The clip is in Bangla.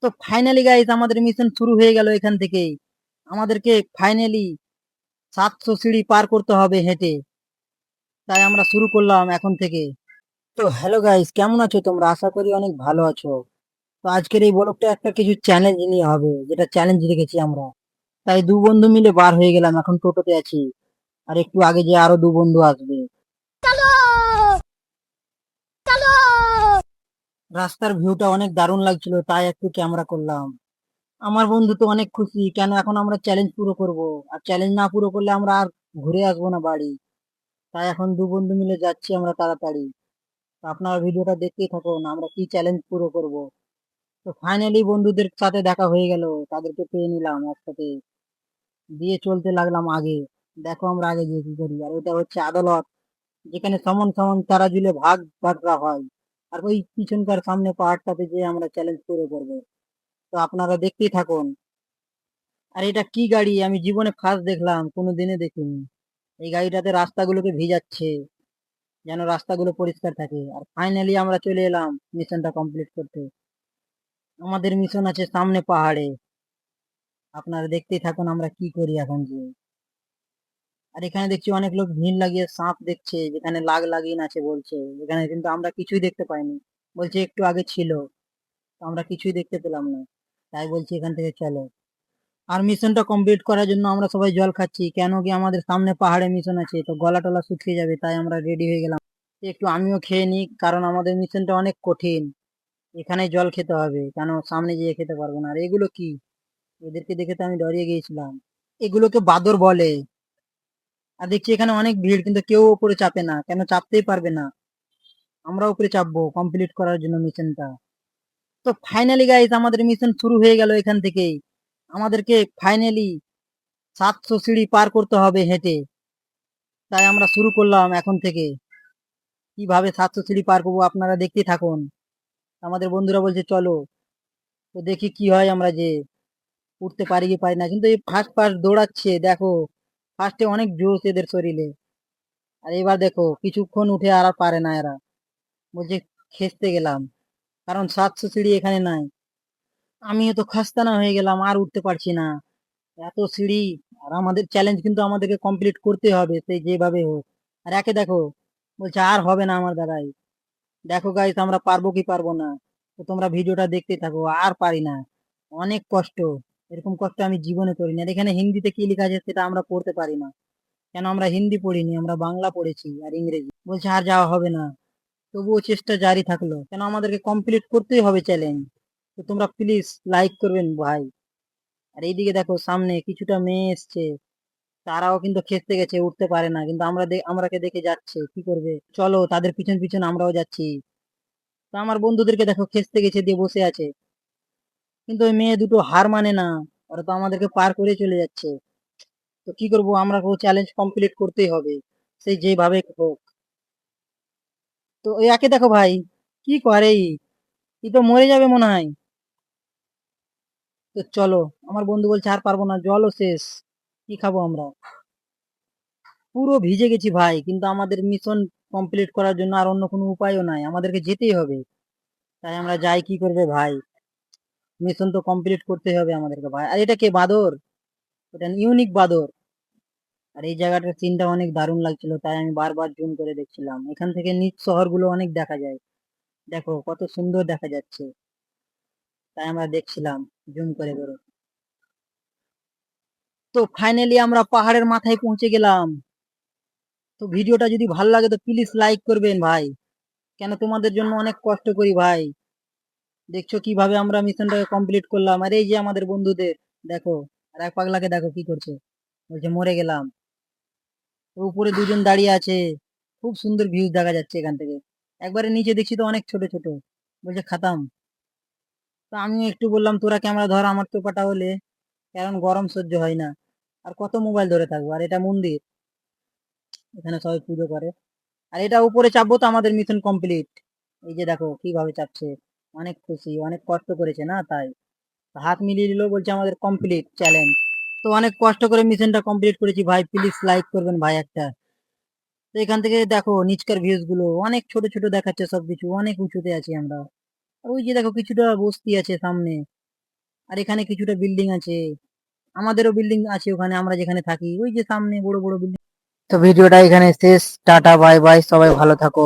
তো ফাইনালি গাইস আমাদের মিশন শুরু হয়ে গেল এখান থেকেই। আমাদেরকে ফাইনালি 700 সিঁড়ি পার করতে হবে হেঁটে। তাই আমরা শুরু করলাম এখন থেকে। তো হ্যালো গাইস, কেমন আছো তোমরা? আশা করি অনেক ভালো আছো। তো আজকের এই ব্লগটা একটা কিছু চ্যালেঞ্জ নিয়ে হবে, যেটা চ্যালেঞ্জ রেখেছি আমরা। তাই দু বন্ধু মিলে বার হয়ে গেলাম, এখন টোটোতে আছি। আর একটু আগে যে আরো দু বন্ধু আসবে। রাস্তার ভিউটা অনেক দারুণ লাগছিল, তাই একটু ক্যামেরা করলাম। আমার বন্ধু তো অনেক খুশি, কেন এখন আমরা চ্যালেঞ্জ পুরো করব। আর চ্যালেঞ্জ না পুরো করলে আমরা আর ঘুরে আসবো না বাড়ি। তাই এখন দু বন্ধু মিলে যাচ্ছি আমরা তাড়াতাড়ি। তো আপনারা ভিডিওটা দেখতেই থাকুন, আমরা কি চ্যালেঞ্জ পুরো করব। তো ফাইনালি বন্ধুদের সাথে দেখা হয়ে গেল, তাদেরকে পেয়ে নিলাম একসাথে, দিয়ে চলতে লাগলাম আগে। দেখো আমরা আগে গিয়ে কি করি। আর এটা হচ্ছে আদালত, যেখানে সমান সমান তারা ঝুলে ভাগ বাটরা হয়। আর ওই পিছনকার সামনে পাহাড়টাতে যে আমরা চ্যালেঞ্জ পুরো করবো। তো আপনারা দেখতেই থাকুন। আর এটা কি গাড়ি, আমি জীবনে ফার্স্ট দেখলাম, কোনো দিনে দেখিনি। এই গাড়িটাতে রাস্তাগুলোকে ভিজাচ্ছে, যেন রাস্তাগুলো পরিষ্কার থাকে। আর ফাইনালি আমরা চলে এলাম মিশনটা কমপ্লিট করতে। আমাদের মিশন আছে সামনে পাহাড়ে। আপনারা দেখতেই থাকুন আমরা কি করি এখন যে। আর এখানে দেখছি অনেক লোক ভিড় লাগিয়ে সাপ দেখছে, যেখানে লাগিয়ে আছে বলছে। যেখানে কিন্তু আমরা কিছুই দেখতে পাইনি। বলছে একটু আগে ছিল, তো আমরা কিছুই দেখতে পেলাম না। তাই বলছি এখান থেকে চলো। আর মিশনটা কমপ্লিট করার জন্য আমরা সবাই জল খাচ্ছি, কেন কি আমাদের সামনে পাহাড়ে মিশন আছে, তো গলা টলা শুকিয়ে যাবে। তাই আমরা রেডি হয়ে গেলাম। একটু আমিও খেয়ে নিই, কারণ আমাদের মিশনটা অনেক কঠিন। এখানে জল খেতে হবে, কেন সামনে যেয়ে খেতে পারবো না। আর এগুলো কি? এদেরকে দেখে তো আমি ডরিয়ে গিয়েছিলাম। এগুলোকে বাদর বলে। আর দেখছি এখানে অনেক ভিড়, কিন্তু কেউ উপরে চাপে না, কেন চাপতেই পারবে না। আমরা উপরে চাপবো কমপ্লিট করার জন্য মিশনটা। তো ফাইনালি গাইস আমাদের মিশন শুরু হয়ে গেল এখান থেকেই। আমাদেরকে ফাইনালি 700 সিঁড়ি পার করতে হবে হেঁটে। তাই আমরা শুরু করলাম এখন থেকে। কিভাবে 700 সিঁড়ি পার করবো আপনারা দেখতেই থাকুন। আমাদের বন্ধুরা বলছে চলো, তো দেখি কি হয়। আমরা যে উঠতে পারি কি পারি না, কিন্তু এই ফার্স্ট ফার্স্ট দৌড়াচ্ছে দেখো। ফার্স্টে অনেক জোশ এদের শরীরে। আর এবার দেখো কিছুক্ষণ উঠে আর পারে না এরা। বলছে খেচতে গেলাম, কারণ 700 সিঁড়ি এখানে নাই। আমিও তো খাস্তানা হয়ে গেলাম, আর উঠতে পারছি না। এত সিঁড়ি। আর আমাদের চ্যালেঞ্জ কিন্তু আমাদেরকে কমপ্লিট করতে হবে, সেই যেভাবে হোক। আর একে দেখো, বলছে আর হবে না আমার দ্বারাই। দেখো গাইস আমরা পারবো কি পারবো না। তো তোমরা ভিডিওটা দেখতে থাকো। আর পারি না, অনেক কষ্ট। এরকম কষ্ট আমি জীবনে করিনি। আর এখানে হিন্দিতে কি লেখা আছে সেটা আমরা পড়তে পারি না, কেন আমরা হিন্দি পড়িনি, আমরা বাংলা পড়েছি আর ইংরেজি। বলছে আর যাওয়া হবে না। তবুও চেষ্টা জারি থাকলো, কেন আমাদেরকে কমপ্লিট করতেই হবে চ্যালেঞ্জ। তো তোমরা প্লিজ লাইক করবেন ভাই। আর এইদিকে দেখো সামনে কিছুটা মেয়ে এসছে, তারাও কিন্তু খেতে গেছে, উঠতে পারে না, কিন্তু আমরাকে দেখে যাচ্ছে। কি করবে, চলো তাদের পিছন পিছন আমরাও যাচ্ছি। তো আমার বন্ধুদেরকে দেখো খেতে গেছে দিয়ে বসে আছে, কিন্তু ওই মেয়ে দুটো হার মানে না। ওরা তো আমাদেরকে পার করে চলে যাচ্ছে। তো কি করবো, আমরা চ্যালেঞ্জ কমপ্লিট করতেই হবে, সেই যেভাবে হোক। তো ওই একে দেখো ভাই, কি করে ই তো মরে যাবে মনে হয়। তো চলো, আমার বন্ধু বলছে আর পারবো না, জলও শেষ, কি খাবো আমরা। পুরো ভিজে গেছি ভাই, কিন্তু আমাদের মিশন কমপ্লিট করার জন্য আর অন্য কোনো উপায়ও নাই, আমাদেরকে যেতেই হবে। তাই আমরা যাই, কি করবে ভাই। মিশন তো কমপ্লিট করতে হবে আমাদেরকে ভাই। আর এটা কে বাদর? এটা ইউনিক বাদর। আর এই জায়গাটার সিনটা অনেক দারুণ লাগছিল, তাই আমি বারবার জুম করে দেখছিলাম। এখান থেকে নিচ শহরগুলো অনেক দেখা যায়, দেখো কত সুন্দর দেখা যাচ্ছে। তাই আমরা দেখছিলাম জুম করে করে। তো ফাইনালি আমরা পাহাড়ের মাথায় পৌঁছে গেলাম। তো ভিডিওটা যদি ভালো লাগে তো প্লিজ লাইক করবেন ভাই, কেন তোমাদের জন্য অনেক কষ্ট করি ভাই। দেখছো কিভাবে আমরা মিশনটাকে কমপ্লিট করলাম। আর এই যে আমাদের বন্ধুদের দেখো, আর এক পাগলাকে দেখো কি করছে, বলছে মরে গেলাম। তো উপরে দুজন দাঁড়িয়ে আছে, খুব সুন্দর ভিউ দেখা যাচ্ছে এখান থেকে। একবারে নিচে দেখছি তো অনেক ছোট ছোট, বলছে খাতাম। তো আমি একটু বললাম তোরা ক্যামেরা ধর, আমার তো পাটা হলে, কারণ গরম সহ্য হয় না। আর কত মোবাইল ধরে থাকবো। আর এটা মন্দির, এখানে সবাই পুজো করে। আর এটা উপরে চাপবো তো আমাদের মিশন কমপ্লিট। এই যে দেখো কিভাবে চাপছে, অনেক খুশি, অনেক কষ্ট করেছে না, তাই হাত মিলিয়ে দিল, বলছে আমাদের কমপ্লিট চ্যালেঞ্জ। তো অনেক কষ্ট করে মিশনটা কমপ্লিট করেছি ভাই, প্লিজ লাইক করবেন ভাই একটা। তো এখান থেকে দেখো নিচকার ভিউজ গুলো অনেক ছোট ছোট দেখাচ্ছে, সবকিছু অনেক উঁচুতে আছি আমরা। আর ওই যে দেখো কিছুটা বস্তি আছে সামনে, আর এখানে কিছুটা বিল্ডিং আছে, আমাদেরও বিল্ডিং আছে ওখানে আমরা যেখানে থাকি, ওই যে সামনে বড় বড় বিল্ডিং। তো ভিডিওটা এখানে শেষ, টাটা বাই বাই, সবাই ভালো থাকো।